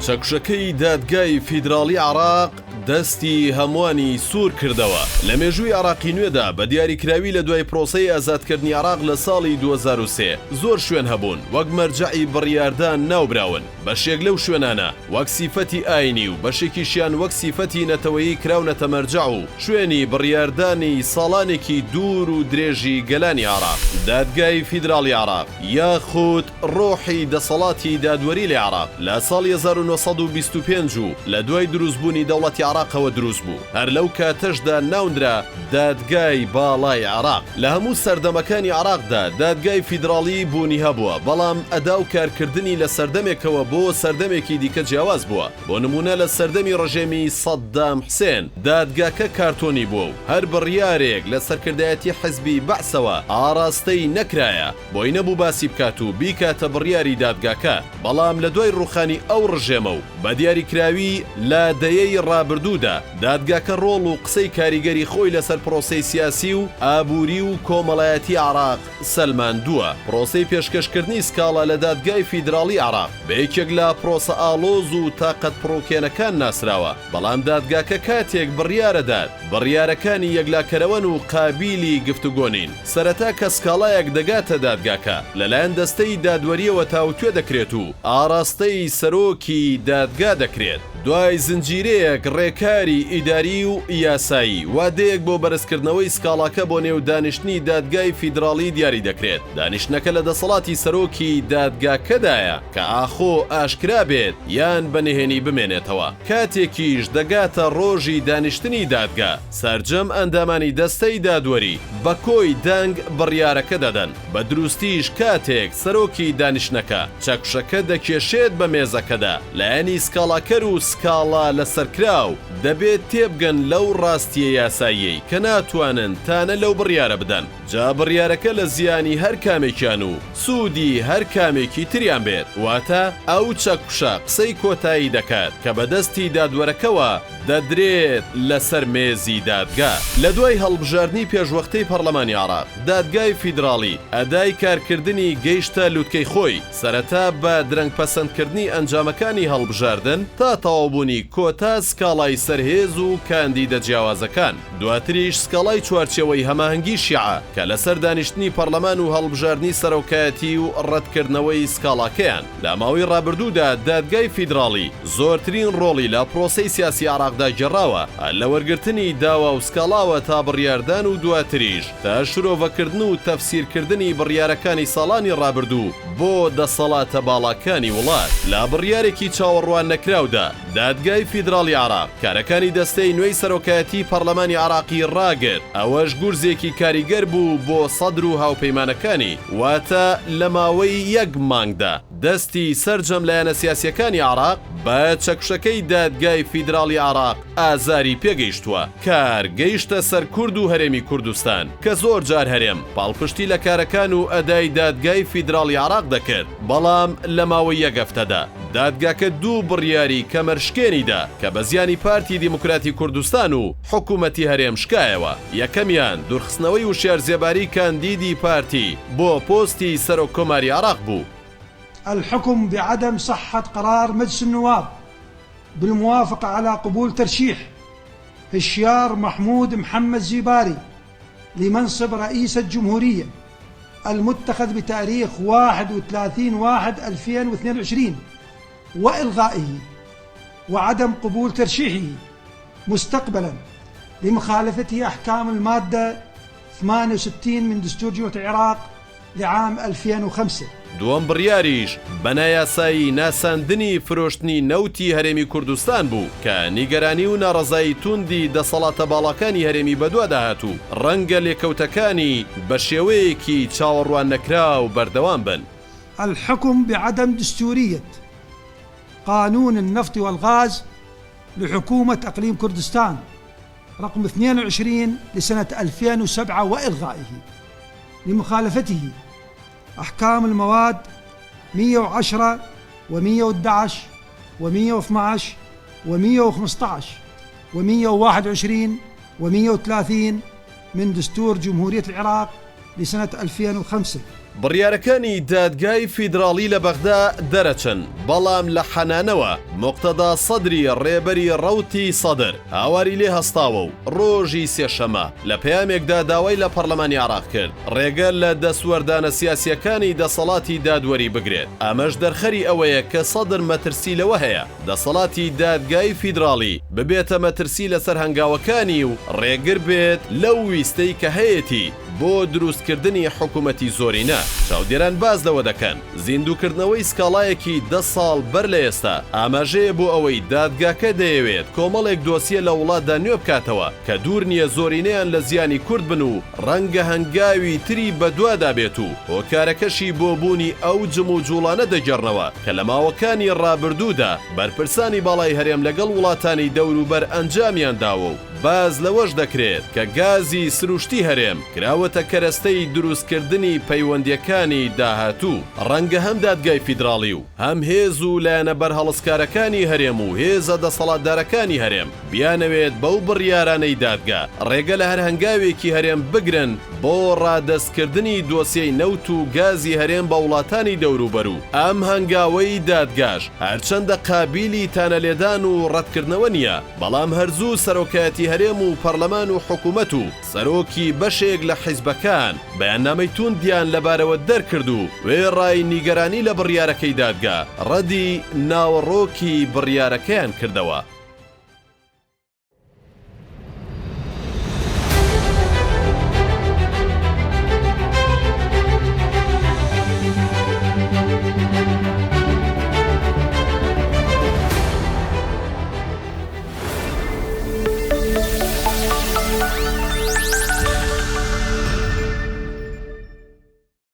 چەکشەکەی دادگای فیدراڵی عێراق دەستی هەمووانی سوور کردەوە. لە مێژووی عێراقی نوێدا بە دیاریکراوی لە دوای پرۆسەی ئازادکردنی عێراق لە ساڵی 2003 زۆر شوێن هەبوون وەک مەرجەعی بڕیاردان ناوبراون. بەشێک لەو شوێنانە وەک سیفەتی ئاینی و بەشێکیشیان وەک سیفەتی نەتەوەیی کراونەتە مەرجەع و شوێنی بڕیاردانی ساڵانێکی دوور و درێژی گەلانی عێراق. دادگای فیدراڵی عێراق یاخود ڕۆحی دەسەڵاتی دادوەری لە عێراق لە ساڵی 1925 و لە دوای دروستبوونی دەوڵەتی عێراقەوە دروست بوو. هەر لەو کاتەشدا ناوندرا دادگای باڵای عێراق. لە هەموو سەردەمەکانی عێراقدا دادگای فیدراڵی بوونی هەبووە، بەڵام ئەدا و کارکردنی لە سەردەمێکەوە بۆ سەردەمێکی دیکە جیاواز بووە. بۆ نمونە لە سەردەمی ڕژێمی سەدام حوسێن دادگاکە کارتۆنی بووە و هەر بڕیارێک لە سەرکردایەتی حیزبی بەعسەوە ئاراستەی نەکرایە بۆی نەبوو باسی بکات و بیکاتە بڕیاری دادگاکە. بەڵام لە دوای ڕوخانی ئەو ڕژێمە و بە دیاریکراوی لە دەیەی ڕابردوودا دادگاکە ڕۆڵ و قسەی کاریگەری خۆی لەسەر پرۆسەی سیاسی و ئابووری و کۆمەڵایەتی عێراق سەلماندووە. پرۆسەی پێشکەشکردنی سکاڵا لە دادگای فیدراڵی عێراق بە یەکێک لە پرۆسە ئاڵۆز و تاقەت پڕۆکێنەکان ناسراوە، بەڵام دادگاکە کاتێک بڕیارەدات بڕیارەکانی یەکلاکەرەوەن و قابیلی گفتوگۆنین. سەرەتا کە سکاڵایەک دەگاتە دادگاکە لەلایەن دەستەی دادوەریەوە تاوتوێ دەکرێت و ئاراستەی سەرۆکی دادگا دەکرێت. دوای زنجیرەیەک ڕێکاری ئیداری و یاسایی وادەیەک بۆ بەرزکردنەوەی سکاڵاکە بۆ نێو دانیشتنی دادگای فیدراڵی دیاری دەکرێت. دانیشتنەکە لە دەسەڵاتی سەرۆکی دادگاکەدایە کە ئاخۆ ئاشکرا بێت یان بەنهێنی بمێنێتەوە. کاتێکیش دەگاتە ڕۆژی دانیشتنی دادگا سەرجەم ئەندامانی دەستەی دادوەری بە کۆی دەنگ بڕیارەکە دەدەن. بە دروستیش کاتێک سەرۆکی دانیشتنەکە چەکشەکە دەکێشێت بە مێزەکەدا لایەنی سکاڵاکەر و سکاڵا لەسەرکراو دەبێت تێبگەن لەو ڕاستیە یاساییەی کە ناتوانن تانە لەو بڕیارە بدەن. جا بڕیارەکە لە زیانی هەر کامێکیان و سوودی هەر کامێکی تریان بێت. واتە ئەو چەکشە قسەی کۆتایی دەکات کە بەدەستی دادوەرەکەوە دەدرێت لەسەر مێزی دادگا. لە دوای هەڵبژاردننی پێشوەختەی پەرلەمانی عێراق دادگای فیدراڵی ئەدای کارکردنی گەیشتە لووتکەی خۆی سەرەتا بە درەنگپەسەندکردنی ئەنجامەکانی هەڵبژاردن تا تەواوبوونی کۆتا سکاڵای سەرهێز و کاندیدە جیاوازەکان. دواتریش سکاڵای چوارچێوەی هەماهەنگی شیعە کە لەسەر دانیشتنی پەرلەمان و هەڵبژاردننی سەرۆکایەتی و ڕەتکردنەوەی سکاڵاکەیان. لە ماوەی ڕابردوودا دادگای فیدراڵی زۆرترین ڕۆڵی لە پرۆسەی سیاسی عێراقدا گێڕاوە لە وەرگرتنی داوا و سکاڵاوە تا بڕیاردان و دواتریش تا شرۆڤەکردن و تەفسیرکردنی بڕیارەکانی ساڵانی ڕابردوو بۆ دەسەڵاتە باڵاکانی وڵات. لە بڕیارێکی چاوەڕوان نەکراودا دادگای فیدراڵی عێراق کارەکانی دەستەی نوێی سەرۆکایەتی پەرلەمانی عێراقی ڕاگرت. ئەوەش گورزێکی کاریگەر بوو بۆ سەدر و هاوپەیمانەکانی واتە لە ماوەی یەک مانگدا دەستی سەرجەم لایەنە سیاسیەکانی عێراق بە چەکشەکەی دادگای فیدراڵی عێراق ئازاری پێگەیشتووە. کار گەیشتە سەر کورد و هەرێمی کوردستان کە زۆر جار هەرێم پاڵپشتی لە کارەکان و ئەدای دادگای فیدراڵی عێراق دەکرد. بەڵام لە ماوەی یەک هەفتەدا دادگاکە دوو بڕیاری کەمەرشکێنیدا کە بە زیانی پارتی دیموکراتی کوردستان و حکوومەتی هەرێم شکایەوە. یەکەمیان دوورخستنەوەی وشیارزێباری کاندیدی پارتی بۆ پۆستی سەرۆککۆماری عێراق بوو. الحكم بعدم صحة قرار مجلس النواب بالموافقة على قبول ترشيح هشيار محمود محمد زيباري لمنصب رئيس الجمهورية المتخذ بتاريخ 31/1/2022 وإلغائه وعدم قبول ترشيحه مستقبلا لمخالفته أحكام المادة 68 من دستور جمهورية العراق لعام 2005. دووەم بڕیاریش بەنایاسایی ناساندنی فرۆشتنی نەوتی هەرێمی کوردستان بوو کە نیگەرانی و ناڕەزایی توندی دەسەڵاتە باڵەکانی هەرێمی بەدواداهات و ڕەنگە لێکەوتەکانی بە شێوەیەکی چاوەڕوان نەکرا و بەردەوام بن. الحكم بعدم دستورية قانون النفط والغاز لحكومة أقليم كردستان رقم 22 لسنة 2007 وإلغائه لمخالفته أحكام المواد 110 و111 و112 و115 و121 و130 من دستور جمهورية العراق لسنة 2005. بڕیارەکانی دادگای فیدراڵی لە بەغدا دەرەچن بەڵام لە حەنانەوە موقتەدا سەدری ڕێبەری ڕەوتی سەدر هاواری لێ هەستاوە و ڕۆژی سێشەمە لە پەیامێکدا داوای لە پەرلەمانی عێراق کرد ڕێگە لە دەسوەردانە سیاسیەکانی دەسەڵاتی دادوەری بگرێت ئەمەش دەرخەری ئەوەیە کە سەدر مەترسی لەوە هەیە دەسەڵاتی دادگای فیدراڵی ببێتە مەترسی لەسەر هەنگاوەکانی و ڕێگر بێت لەو ویستەی کە هەیەی بۆ دروستکردنی حکوومەتی زۆرینە چاودێران باز لەوە دەکەن زیندووکردنەوەی سکاڵایەکی 10 ساڵ بەر لە ئێستا ئاماژەیە بۆ ئەوەی دادگاکە دەیەوێت کۆمەڵێک دۆسیە لە وڵاتدا نوێ بکاتەوە کە دوور نییە زۆرینەیان لە زیانی کورد بن و ڕەنگە هەنگاوی تری بەدوادا بێت و هۆکارەکەشی بۆ بوونی ئەو جم و جوڵانە دەگەڕنەوە کە لە ماوەکانی ڕابردوودا بەرپرسانی باڵای هەرێم لەگەڵ وڵاتانی دەوروبەر ئەنجامیان داوە و باز لەوەش دەکرێت کە گازی سروشتی هەرێم کراوەتە کەرەستەی دروستکردنی پەیوەندیەکانی داهاتوو ڕەنگە هەم دادگای فیدراڵی و هەم هێز و لایەنە بەرهەڵسکارەکانی هەرێم و هێزە دەسەڵاتدارەکانی هەرێم بیانەوێت بەو بڕیارانەی دادگا ڕێگە لە هەر هەنگاوێکی هەرێم بگرن بۆ ڕادەستکردنی دۆسیەی نەوت و گازی هەرێم بە وڵاتانی دەوروبەر و ئەم هەنگاوەی دادگاش هەرچەندە قابیلی تانەلێدان و ڕەتکردنەوە نییە بەڵام هەرزوو سەرۆکایەتی هەرێم و پەرلەمان و حکوومەت و سەرۆکی بەشێک لە حیزبەکان بەیاننامەی توندیان لەبارەوە دەرکرد و وێڕای نیگەرانی لە بڕیارەکەی دادگا ڕەدی ناوەڕۆکی بڕیارەکەیان کردەوە.